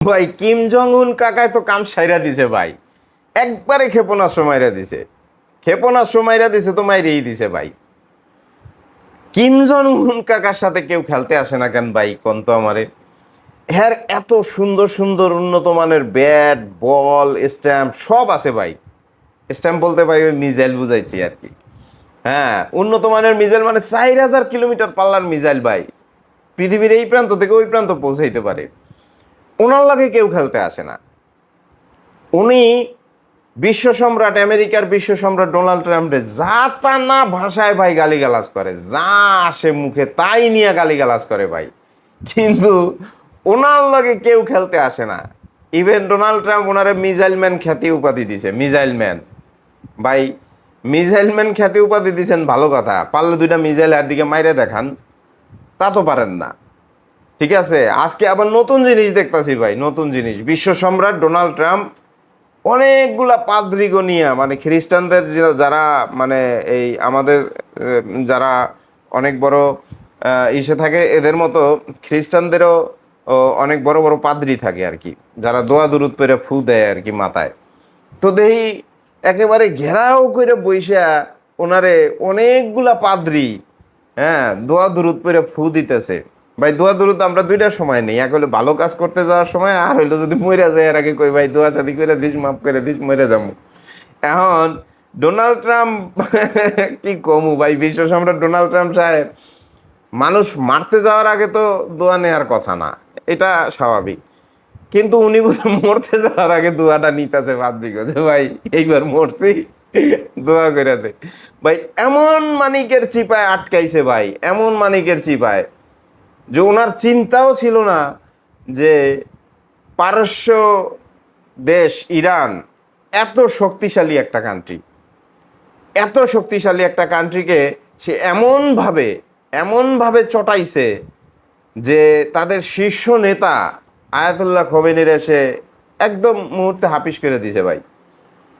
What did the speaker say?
ভাই Kim Jong উন কাকায় তো কাম সাইরা দিছে ভাই, একবারে ক্ষেপণাস্ত্র মাইরা দিছে, ক্ষেপণাস্ত্র মাইরা দিছে তো মাইরেই দিছে ভাই। কিম জং উন কাকার সাথে কেউ খেলতে আসে না কেন ভাই, কোন তো আমারে। হ্যাঁ, এত সুন্দর সুন্দর উন্নত মানের ব্যাট বল স্ট্যাম্প সব আছে ভাই। স্ট্যাম্প বলতে ভাই ওই মিসাইল বুঝাইছি আর কি। হ্যাঁ, উন্নত মানের মিসাইল মানে 4000 কিলোমিটার পাল্লার মিসাইল ভাই, পৃথিবীর এই প্রান্ত থেকে ওই প্রান্ত পৌঁছাইতে পারে। ওনার লাগে কেউ খেলতে আসে না। উনি বিশ্ব সম্রাট, আমেরিকার বিশ্ব সম্রাট ডোনাল্ড ট্রাম্পে যা তা না ভাষায় ভাই গালিগালাজ করে, যা আসে মুখে তাই নিয়ে গালিগালাজ করে ভাই। কিন্তু ওনার লগে কেউ খেলতে আসে না। ইভেন ডোনাল্ড ট্রাম্প ওনারে মিসাইল ম্যান খ্যাতি উপাধি দিছে, মিসাইল ম্যান ভাই। মিসাইল ম্যান খ্যাতি উপাধি দিছেন ভালো কথা, পারলে দুইটা মিসাইল আর দিকে মাইরে দেখান, তা তো পারেন না। ঠিক আছে, আজকে আবার নতুন জিনিস দেখতাছি ভাই, নতুন জিনিস। বিশ্ব সম্রাট ডোনাল্ড ট্রাম্প অনেকগুলা পাদ্রিগো নিয়ে, মানে খ্রিস্টানদের যারা মানে এই আমাদের যারা অনেক বড় ইসে থাকে, এদের মতো খ্রিস্টানদেরও অনেক বড় বড় পাদ্রি থাকে আর কি, যারা দোয়া দুরুদ পেরে ফু দেয় আর কি মাথায়। তো দেখি একেবারে ঘেরাও করে বইসা ওনারে অনেকগুলা পাদ্রি, হ্যাঁ, দোয়া দুরুদ পেরে ফু দিতেছে ভাই। দোয়া দুরুদ আমরা দুইটা সময় নেই, এক হলো ভালো কাজ করতে যাওয়ার সময়, আর হইলো যদি মরে যায় এর আগে কই ভাই দোয়া শাদি করে দিস, মাফ করে দিস, মরে যাবো। এখন ডোনাল্ড ট্রাম্প কি কমু ভাই, বিশ্ব সম্রাট ডোনাল্ড ট্রাম্প সাহেব মানুষ মারতে যাওয়ার আগে তো দোয়া নেওয়ার কথা না, এটা স্বাভাবিক। কিন্তু উনি মরতে যাওয়ার আগে দোয়াটা নিতেছে পাদ্রিকে, যে ভাই এইবার মরছি, দোয়া করে দে ভাই। এমন মানিকের চিপায় আটকাইছে ভাই, এমন মানিকের চিপায় যে ওনার চিন্তাও ছিল না যে পারস্য দেশ ইরান এত শক্তিশালী একটা কান্ট্রি, এত শক্তিশালী একটা কান্ট্রিকে সে এমনভাবে এমনভাবে চটাইছে যে তাদের শীর্ষ নেতা আয়াতুল্লাহ খোমেনির এসে একদম মুহূর্তে হাপিস করে দিয়েছে ভাই।